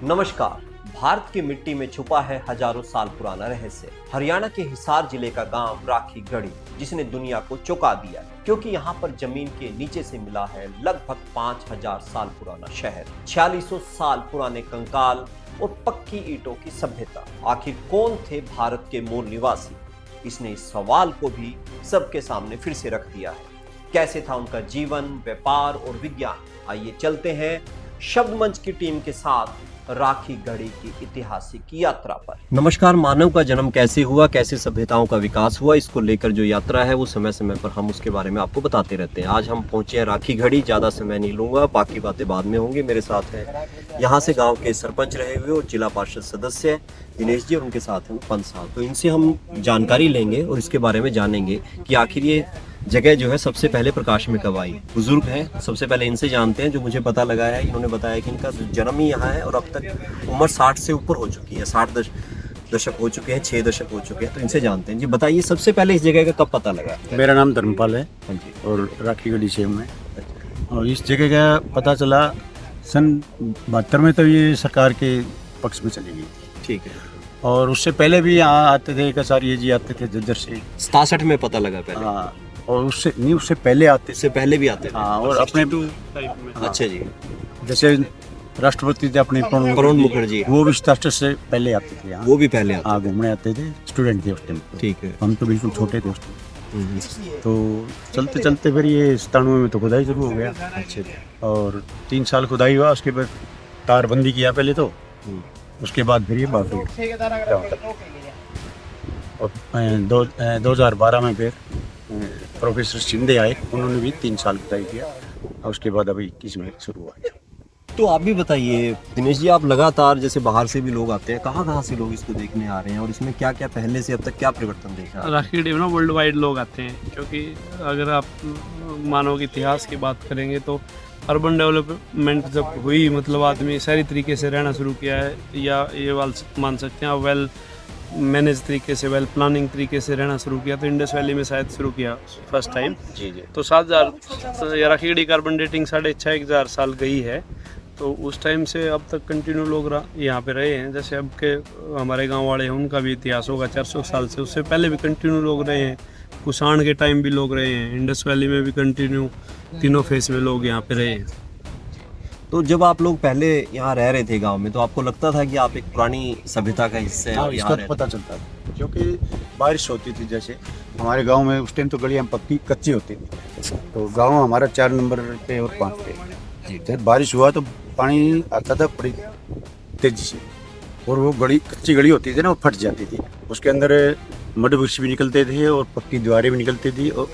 नमस्कार। भारत की मिट्टी में छुपा है हजारों साल पुराना रहस्य। हरियाणा के हिसार जिले का गांव राखी गढ़ी, जिसने दुनिया को चौंका दिया, क्योंकि यहाँ पर जमीन के नीचे से मिला है लगभग 5000 साल पुराना शहर, 4600 साल पुराने कंकाल और पक्की ईंटों की सभ्यता। आखिर कौन थे भारत के मूल निवासी? इसने इस सवाल को भी सबके सामने फिर से रख दिया है। कैसे था उनका जीवन, व्यापार और विज्ञान? आइए चलते हैं शब्द मंच की टीम के साथ राखी गढ़ी की ऐतिहासिक यात्रा पर। नमस्कार। मानव का जन्म कैसे हुआ, कैसे सभ्यताओं का विकास हुआ, इसको लेकर जो यात्रा है वो समय समय पर हम उसके बारे में आपको बताते रहते हैं। आज हम पहुंचे हैं राखी गढ़ी। ज्यादा समय नहीं लूंगा, बाकी बातें बाद में होंगी। मेरे साथ है यहाँ से गांव के सरपंच रहे हुए और जिला पार्षद सदस्य दिनेश जी, और उनके साथ हैं पंच साहब। तो इनसे हम जानकारी लेंगे और इसके बारे में जानेंगे कि आखिर ये जगह जो है सबसे पहले प्रकाश में कब आई। बुजुर्ग हैं, सबसे पहले इनसे जानते हैं। जो मुझे पता लगा है, इन्होंने बताया कि इनका जन्म ही यहाँ है और अब तक उम्र 60 से ऊपर हो चुकी है। 60 दशक हो चुके हैं, 6 दशक हो चुके हैं। तो इनसे जानते हैं। जी बताइए, सबसे पहले इस जगह का कब पता लगा? मेरा नाम धर्मपाल है हाँ जी। और राखी गढ़ी से मैं। और इस जगह का पता चला सन 72 में, तो ये सरकार के पक्ष में चली गई थी। ठीक है। और उससे पहले भी यहाँ आते थे, कसारिये जी आते थे जज्जर से। 67 में पता लगा पहले? हाँ, और उससे नहीं, उससे पहले आते इससे पहले भी आते थे? हाँ, और अपने अच्छा जी। जैसे राष्ट्रपति थे अपने प्रणब मुखर्जी, वो भी 67 से पहले आते थे यहाँ। वो भी पहले आते? हाँ, घूमने आते थे। स्टूडेंट थे उस टाइम। ठीक है। हम तो बिल्कुल छोटे थे उस टाइम। तो चलते चलते फिर ये 97 में तो खुदाई शुरू हो गया। अच्छा। और 3 साल खुदाई हुआ, उसके बाद तारबंदी किया पहले तो, उसके बाद फिर ये बात हुई। और 2012 में फिर प्रोफेसर शिंदे आए, उन्होंने भी 3 साल खुदाई किया और उसके बाद अभी 21 में शुरू हुआ। तो आप भी बताइए दिनेश जी, आप लगातार जैसे बाहर से भी लोग आते हैं, कहाँ से लोग इसको देखने आ रहे हैं और इसमें क्या क्या पहले से अब तक क्या परिवर्तन देखा? राखी गढ़ी में ना वर्ल्ड वाइड लोग आते हैं, क्योंकि अगर आप मानव इतिहास की बात करेंगे तो अर्बन डेवलपमेंट जब हुई, मतलब आदमी शहरी तरीके से रहना शुरू किया है, या ये मान सकते हैं वेल मैनेज तरीके से, वेल प्लानिंग तरीके से रहना शुरू किया, तो इंडस वैली में शायद शुरू किया फर्स्ट टाइम। जी जी। तो 7000 राखी गढ़ी कार्बन डेटिंग 6500 साल गई है। तो उस टाइम से अब तक कंटिन्यू लोग यहाँ पे रहे हैं। जैसे अब के हमारे गांव वाले हैं, उनका भी इतिहास होगा 400 साल से, उससे पहले भी कंटिन्यू लोग रहे हैं। कुषाण के टाइम भी लोग रहे हैं, इंडस वैली में भी कंटिन्यू तीनों फेस में लोग यहाँ पे रहे हैं। तो जब आप लोग पहले यहाँ रह रहे थे गांव में, तो आपको लगता था कि आप एक पुरानी सभ्यता का हिस्सा हाँ, हैं? इसका तो पता चलता था, क्योंकि बारिश होती थी। जैसे हमारे गांव में उस टाइम तो गलियां पक्की कच्ची होती थी, तो गांव हमारा 4 नंबर पे और 5 पे। जब बारिश हुआ तो पानी आता था बड़ी तेजी से, और वो गली कच्ची गली होती थी ना, वो फट जाती थी। उसके अंदर मड वृक्ष भी निकलते थे और पक्की दीवारें भी निकलती थी और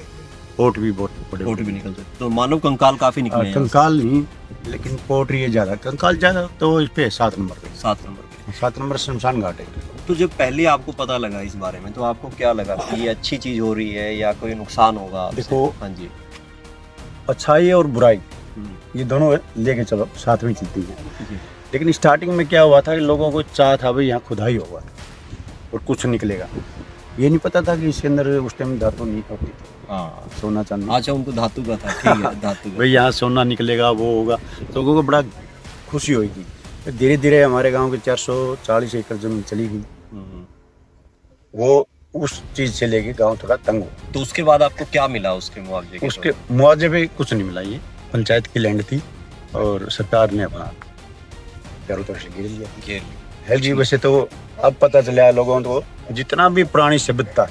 पोट भी बहुत बड़े पोट भी निकलते। तो मानव कंकाल काफी निकले हैं। कंकाल नहीं, लेकिन पोट्री है ज़्यादा, कंकाल ज़्यादा। तो इस पे 7 नंबर पे 7 नंबर शमशान घाट है। तो जब पहले आपको पता लगा इस बारे में, तो आपको क्या लगा कि ये अच्छी चीज हो रही है या कोई नुकसान होगा? देखो, हाँ जी, अच्छाई और बुराई ये दोनों लेके चलो, साथ में चलती है। लेकिन स्टार्टिंग में क्या हुआ था कि लोगों को चाह था भाई यहाँ खुदाई होगा और कुछ निकलेगा। ये नहीं पता था कि इसके अंदर उस टाइम धातु नहीं होती थी। हाँ, सोना चांदी। अच्छा, उनको धातु का था। ठीक है, धातु का। भाई यहाँ सोना निकलेगा, वो होगा, तो लोगों को बड़ा खुशी होगी। धीरे धीरे हमारे गांव के 440 एकड़ जमीन चली गई। वो उस चीज से लेके गांव थोड़ा तंग हो। तो उसके बाद आपको क्या मिला उसके मुआवजे के? उसके मुआवजे पे कुछ नहीं मिला। ये पंचायत की लैंड थी और सरकार ने अपना चारों तरफ से घेर लिया। है जी। वैसे तो अब पता चला लोगों को, जितना भी पुरानी सभ्यता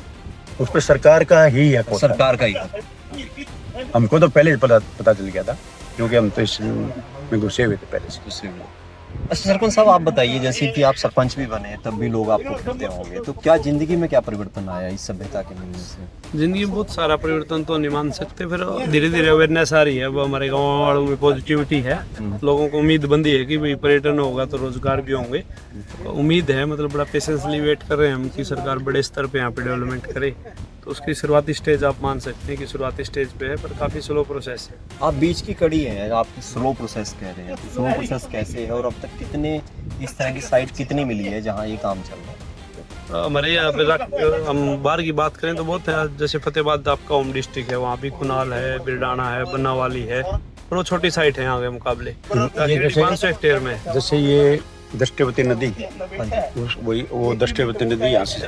उस पर सरकार का ही है, सरकार का ही। हमको तो पहले पता चल गया था, क्योंकि हम तो इसमें घुसे हुए थे पहले से। अच्छा सरपंच साहब, आप बताइए, जैसे कि आप सरपंच भी बने, तब भी लोग आपको कहते होंगे, तो क्या जिंदगी में क्या परिवर्तन आया इस सभ्यता के मिलने से? जिंदगी में बहुत सारा परिवर्तन तो नहीं मान सकते, फिर धीरे धीरे अवेयरनेस आ रही है। अब हमारे गाँव वालों में पॉजिटिविटी है, लोगों को उम्मीद बंदी है कि भाई पर्यटन होगा तो रोजगार भी होंगे। उम्मीद है, मतलब बड़ा पेशेंसली वेट कर रहे हैं हम कि सरकार बड़े स्तर पे यहाँ पे डेवलपमेंट करे। तो उसकी शुरुआती स्टेज आप मान सकते हैं कि शुरुआती स्टेज पे है, पर काफ़ी स्लो प्रोसेस है। आप बीच की कड़ी हैं, आप स्लो प्रोसेस कह रहे हैं, तो स्लो प्रोसेस कैसे है और अब तक कितने इस तरह की साइट कितनी मिली है जहाँ ये काम चल रहा है? हमारे यहाँ पे हम बाहर की बात करें तो बहुत है। जैसे फतेहाबाद आपका होम डिस्ट्रिक्ट है, वहाँ भी कुनाल है, बिरडाना है, बनावाली है, और वो छोटी साइट है यहाँ के मुकाबले। 500 हेक्टेयर में। जैसे ये दष्टेवती नदी, वही वो दष्टेवती नदी यहाँ से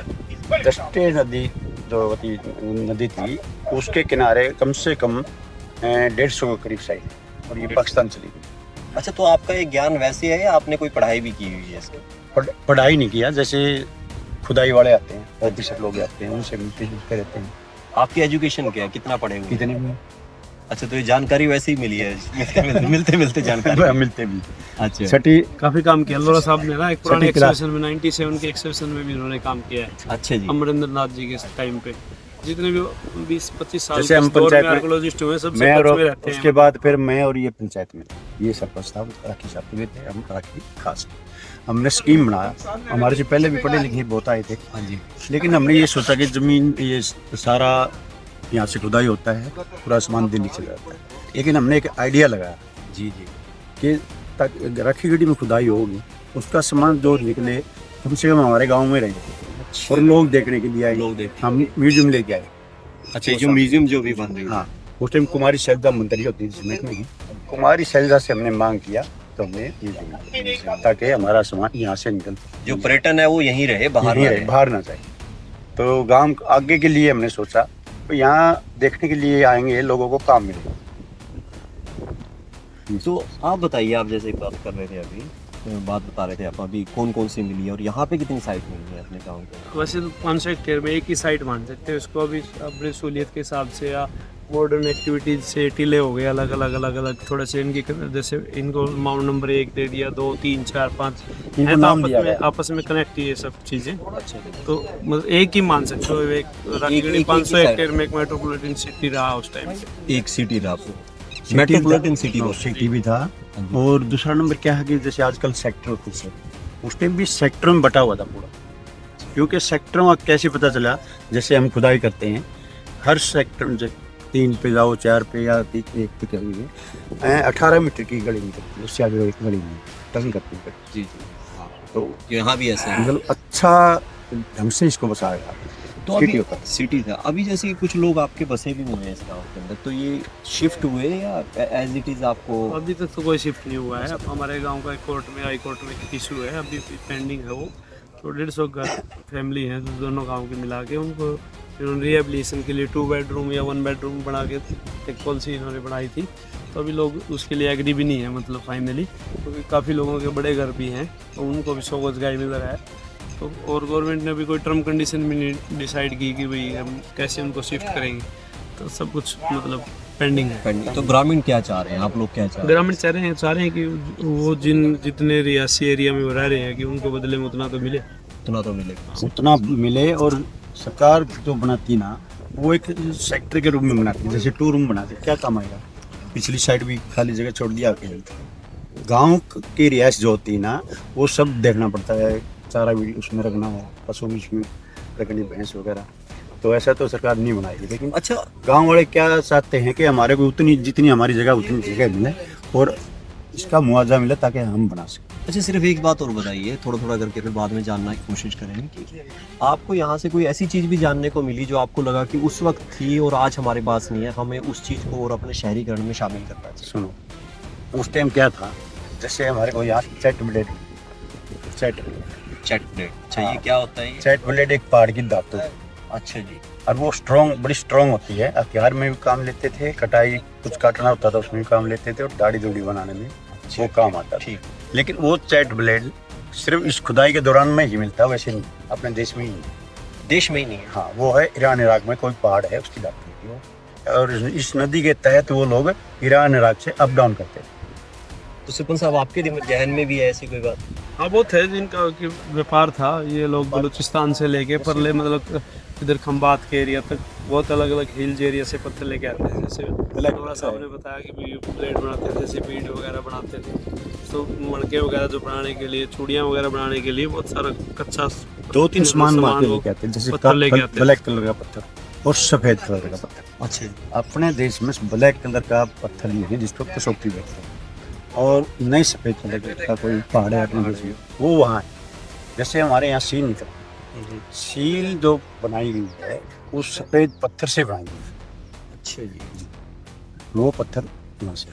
दष्टे नदी जो नदी थी उसके किनारे कम से कम 150 के करीब साइड, और ये पाकिस्तान चली गई। अच्छा, तो आपका ये ज्ञान वैसे है या आपने कोई पढ़ाई भी की हुई है इसकी? पढ़ाई नहीं किया, जैसे खुदाई वाले आते हैं, ऑफिसर लोग आते हैं, उनसे मिलते जुलते रहते हैं। आपकी एजुकेशन क्या है, कितना पढ़े हुए? कितने में अच्छा, तो ये जानकारी वैसे ही मिली है मिलते मिलते जानकारी मिलते भी। अच्छा, छठी काफी काम किया अल्लोरा साहब ने ना, एक पुराने छठी क्लास। एक्सप्रेशन में 97 के एक्सप्रेशन में भी उन्होंने काम किया है, अच्छा जी। अमरिंदर नाथ जी के टाइम पे। जितने भी 20-25 साल जैसे हम के दौर पंचायत में में- आर्कोलॉजिस्ट हुए सबसे मैं टच और में रहते उसके हैं। बाद फिर मैं और ये पंचायत में ये सरपंच साहब राखी साहब हुए थे, हम राखी खास हमने स्कीम बनाया। हमारे से पहले भी पढ़े लिखे बहुत आए थे, हाँ जी। लेकिन हमने ये सोचा कि जमीन ये सारा यहाँ से खुदाई होता है, पूरा सामान दिल्ली चला जाता है, लेकिन हमने एक आइडिया लगाया जी जी। कि राखी गढ़ी में खुदाई होगी, उसका सामान जो निकले कम से कम हमारे गाँव में रहे और लोग देखने के लिए आए, लोग देख। हम म्यूजियम लेके आए। अच्छा, जो म्यूजियम जो भी बन रही है। हाँ, उस टाइम कुमारी शैलजा मंत्री होती थी जिसमें की कुमारी शैलजा से हमने मांग किया तो हमने ये दिया, ताकि हमारा सामान यहाँ से निकल जो पर्यटन है वो यहीं रहे, बाहर यहीं ना रहे, रहे। बाहर ना जाए। तो गांव आगे के लिए हमने सोचा तो यहाँ देखने के लिए आएंगे, लोगों को काम मिलेगा। तो आप बताइए, आप जैसे बात कर रहे थे अभी, तो बात बता रहे थे आप अभी कौन कौन सी मिली है और यहाँ पे कितनी साइट मिली है अपने गाँव के? वैसे तो 500 हेक्टेयर में एक ही साइट मान सकते हैं इसको, अभी अपनी सहूलियत के हिसाब से या मॉडर्न एक्टिविटीज से टीले हो गए अलग अलग थोड़े से इनकी, जैसे इनको माउंट नंबर 1 दे दिया, 2 3 4 5 इनको है, तो नाम दिया गया। आपस में कनेक्ट ही ये सब चीज़ें। अच्छा जी। तो मतलब एक ही मान सकते हो, एक एक 500 ही हेक्टेयर में एक मेट्रोपॉलिटन सिटी रहा उस टाइम पे। एक सिटी रहा, मेट्रोपॉलिटन सिटी वो सिटी भी था। और दूसरा नंबर क्या है कि जैसे आजकल सेक्टर होते हैं, उस टाइम भी सेक्टर में बटा हुआ था पूरा, क्योंकि सेक्टरों का कैसे पता चला, जैसे हम खुदाई करते हैं हर सेक्टर में 3 पे जाओ, 4 पे या 1 पे करेंगे 18 मीटर की गली निकलती है, उससे आगे एक गली नहीं टर्न करती है। जी जी। हाँ, तो यहाँ भी ऐसा है। मतलब अच्छा ढंग से इसको बसाया गया। तो अभी सिटी होता है। सिटी था, अभी जैसे कुछ लोग आपके बसे भी हुए हैं इस गाँव के अंदर, तो ये शिफ्ट हुए या एज इट इज आपको? अभी तक तो कोई शिफ्ट नहीं हुआ है। अब हमारे गांव का एक कोर्ट में, हाई कोर्ट में इशू है, अभी पेंडिंग है वो। तो 150 घर फैमिली हैं जो दोनों गांव के मिला के, उनको इन्होंने रिहेबिलिटेशन के लिए 2 बेडरूम या 1 बेडरूम बना के एक पॉलिसी इन्होंने बनाई थी। तो अभी लोग उसके लिए एग्री भी नहीं है, मतलब फाइनली, क्योंकि काफ़ी लोगों के बड़े घर भी हैं, तो उनको भी 100 गज गाय मिल रहा है। तो और गवर्नमेंट ने भी कोई टर्म कंडीशन भी नहीं डिसाइड की कि भाई हम कैसे उनको शिफ्ट करेंगे। तो सब कुछ मतलब पेंडिंग है। तो ग्रामीण क्या चाह रहे हैं, आप लोग क्या चाह रहे हैं? ग्रामीण चाह रहे हैं कि वो जितने रियासी एरिया में वो रह रहे हैं कि उनको बदले में उतना तो मिले। उतना तो मिलेगा। उतना मिले, और सरकार जो बनाती ना वो एक सेक्टर के रूप में बनाती, जैसे 2 रूम बनाते, क्या काम आएगा? पिछली साइड भी खाली जगह छोड़ दिया आपके। गांव की रिहाइश जो होती है ना, वो सब देखना पड़ता है, चारा भी उसमें रखना है, पशु भी उसमें रखनी, भैंस वगैरह। तो ऐसा तो सरकार नहीं बनाएगी, लेकिन अच्छा, गांव वाले क्या चाहते हैं कि हमारे को उतनी जितनी हमारी जगह उतनी जगह मिले और इसका मुआवजा मिले ताकि हम बना सकें। अच्छा, सिर्फ एक बात और बताइए, थोड़ा थोड़ा करके फिर बाद में जानना की कोशिश करेंगे कि आपको यहाँ से कोई ऐसी चीज़ भी जानने को मिली जो आपको लगा कि उस वक्त थी और आज हमारे पास नहीं है, हमें उस चीज़ को और अपने शहरीकरण में शामिल करना चाहिए? सुनो, उस टाइम क्या था, जैसे हमारे को यहाँ चैट ब्लेड अच्छा, ये क्या होता है ये? चैट ब्लेड एक पहाड़ की धातु है, अच्छा जी। और वो बड़ी स्ट्रॉन्ग होती है। हथियार में भी काम लेते थे, कटाई कुछ काटना होता था उसमें भी काम लेते थे, और दाढ़ी दूढ़ी बनाने में वो काम आता था। ठीक। लेकिन वो चैट ब्लेड सिर्फ इस खुदाई के दौरान में ही मिलता है, वैसे नहीं अपने देश में ही नहीं। देश में ही नहीं है? हाँ, वो है ईरान इराक में कोई पहाड़ है, उसकी धातु होती है, और इस नदी के तहत वो लोग ईरान इराक से अप डाउन करते थे। तो सरपंच साहब, आपके जहन में भी है ऐसी कोई बात? हाँ, बहुत है जिनका कि व्यापार था। ये लोग बलूचिस्तान से लेके परले, मतलब इधर खंबात के एरिया तक बहुत अलग अलग हिल्स एरिया से पत्थर लेके आते हैं। जैसे अल्लाह साहब ने बताया कि भाई प्लेट बनाते थे, जैसे बीड वगैरह बनाते थे, तो मड़के वगैरह जो बनाने के लिए, चूड़ियाँ वगैरह बनाने के लिए बहुत सारा कच्चा 2-3 सामान वो लेके आते हैं, जैसे पत्थर लेके आते हैं। ब्लैक कलर का पत्थर और सफेद कलर का पत्थर। अच्छा। अपने देश में ब्लैक कलर का पत्थर ही है जिस पर कसौटी बैठते हैं, और नई सफेद कलर का कोई पहाड़ है अपने देश में, वो वहाँ है। जैसे हमारे यहाँ सील निकलती, सील जो बनाई गई है वो सफेद पत्थर से बनाई गई है। अच्छा जी। वो पत्थर यहाँ से,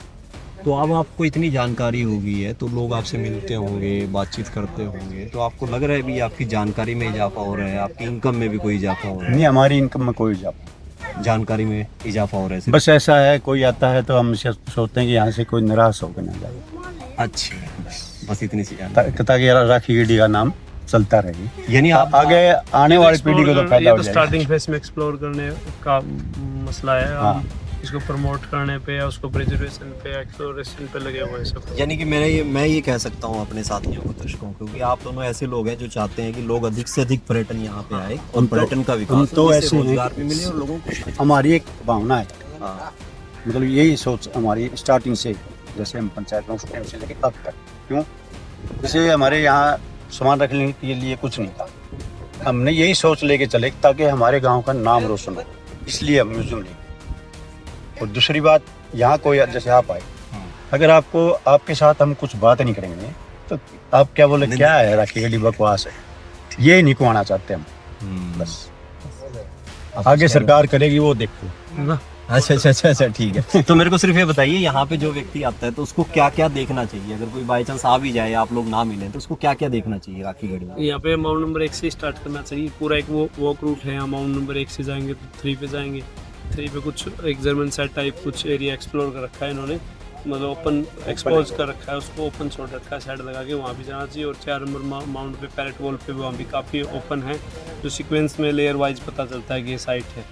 तो अब आपको इतनी जानकारी हो गई है तो लोग आपसे मिलते होंगे, बातचीत करते होंगे, तो आपको लग रहा है भी आपकी जानकारी में इजाफा हो रहा है, आपकी इनकम में भी कोई इजाफा हो रहा नहीं, हमारी इनकम में कोई जाप, है, जानकारी में इजाफा हो रहा है सिर्फ? बस ऐसा है, कोई आता है तो हम सोचते हैं कि यहाँ से कोई निराश होकर ना जाए, अच्छा, बस इतनी सी जानकारी। ताकि राखी गढ़ी का नाम चलता रहे, यानी आप आगे आने वाली पीढ़ी को तो फायदा हो जाए। स्टार्टिंग फेज में एक्सप्लोर करने का मसला है, हाँ। हम इसको प्रमोट करने पे या उसको प्रिजर्वेशन पे, एक्सप्लोरेशन पे लगे हुए हैं सब। यानी कि मैं ये कह सकता हूँ अपने साथियों को, दर्शकों को, क्योंकि आप दोनों ऐसे लोग हैं जो चाहते हैं कि लोग अधिक से अधिक पर्यटन यहाँ पे आए और पर्यटन का विकास तो हो, जिससे ऐसे हैं रोजगार भी मिले और लोगों को। हमारी एक भावना है, हाँ, मतलब यही सोच हमारी स्टार्टिंग से, जैसे हम पंचायत में उस टाइम से लेकर अब तक, क्यों, जैसे हमारे यहाँ सामान रखने के लिए कुछ नहीं था, हमने यही सोच लेके चले ताकि हमारे गांव का नाम रोशन हो, इसलिए हम म्यूजियम लेंगे। और दूसरी बात, यहाँ कोई जैसे आप आए, अगर आपको आपके साथ हम कुछ बात नहीं करेंगे तो आप क्या बोले, क्या है राखी गढ़ी बकवास है, ये नहीं को आना चाहते हम, बस आगे सरकार करेगी वो देखो। अच्छा, ठीक है। तो मेरे को सिर्फ ये बताइए, यहाँ पे जो व्यक्ति आता है तो उसको क्या क्या देखना चाहिए? अगर कोई बाई चांस आ भी जाए, आप लोग ना मिलें, तो उसको क्या क्या देखना चाहिए राखी गढ़ी में? यहाँ पे माउंट नंबर 1 से स्टार्ट करना चाहिए, पूरा एक वो वॉक रूट है। यहाँ माउंट नंबर 1 से जाएंगे तो 3 पे जाएंगे, 3 पे कुछ एक जर्मन साइड टाइप कुछ एरिया एक्सप्लोर कर रखा है इन्होंने, मतलब ओपन एक्सपोज कर रखा है, उसको ओपन छोड़ रखा है साइड लगा के, वहाँ भी जाना चाहिए। और 4 नंबर माउंट पे पैरेट वॉल पे वहाँ भी काफ़ी ओपन है, जो सीक्वेंस में लेयर वाइज पता चलता है कि ये साइट है।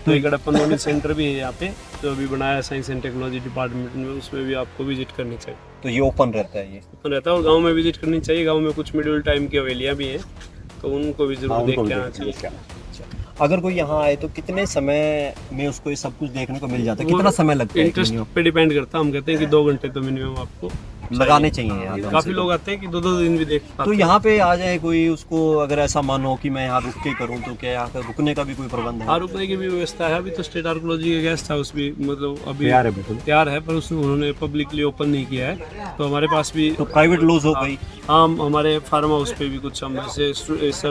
तो एक हड़प्पन नॉलेज सेंटर भी है यहाँ पे, जो अभी बनाया है साइंस एंड टेक्नोलॉजी डिपार्टमेंट में, उसमें भी आपको विजिट करनी चाहिए। तो ये ओपन रहता है? ये ओपन रहता है, और गांव में विजिट करनी चाहिए। गांव में कुछ मिडिल टाइम की हवेलियाँ भी हैं, तो उनको भी जरूर देख के आना चाहिए। अगर कोई यहाँ आए तो कितने समय में उसको ये सब कुछ देखने को मिल जाता है? कितना समय लगता है? इंटरेस्ट पे डिपेंड करता है। हम कहते हैं कि 2 घंटे तो मिनिमम आपको लगाने चाहिए यहाँ। काफी लोग आते हैं कि 2-2 दिन भी देख पाते तो यहाँ पे आ जाए कोई, उसको अगर ऐसा मन हो कि मैं यहाँ रुक के करूँ, तो क्या यहाँ पे रुकने का भी कोई प्रबंध है? हाँ, रुकने की भी व्यवस्था है। अभी तो स्टेट आर्कोलॉजी का गेस्ट हाउस भी मतलब अभी तैयार है, पर उसमें उन्होंने पब्लिकली ओपन नहीं किया है। तो हमारे पास भी तो प्राइवेट लॉज हो गई। हाँ, हमारे फार्म हाउस पे भी कुछ हम ऐसे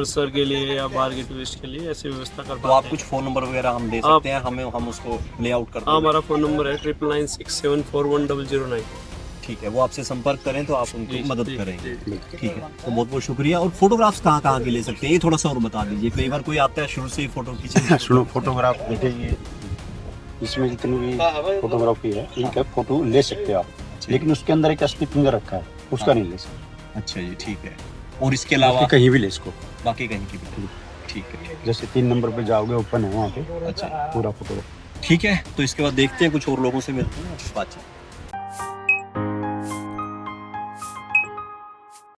सर के लिए या बाहर के टूरिस्ट के लिए ऐसी व्यवस्था कर पाते हैं। तो आप कुछ फ़ोन नंबर वगैरह हम दे सकते हैं, हम उसको लेआउट कर दें? हमारा फ़ोन नंबर है 9996741009। ठीक है, वो आपसे संपर्क करें तो आप उनकी मदद करेंगे। ठीक है, तो बहुत बहुत शुक्रिया। और फोटोग्राफ्स कहाँ कहाँ के ले सकते हैं, ये थोड़ा सा और बता दीजिए। कई बार कोई आता है शुरू से ही फोटो खींचे। सुनो, फोटोग्राफ देखिए, इसमें जितनी भी फोटोग्राफी है इनका फोटो ले सकते हो आप, लेकिन उसके अंदर एक असली फिंगर रखा है, उसका नहीं ले सकते। अच्छा जी, ठीक है। और इसके अलावा कहीं भी ले इसको, बाकी कहीं की भी? ठीक है। जैसे 3 नंबर पे जाओगे, ओपन है वहाँ पे। अच्छा, पूरा फोटो। ठीक है। तो इसके बाद देखते हैं, कुछ और लोगों से मिलते हैं, बातचीत।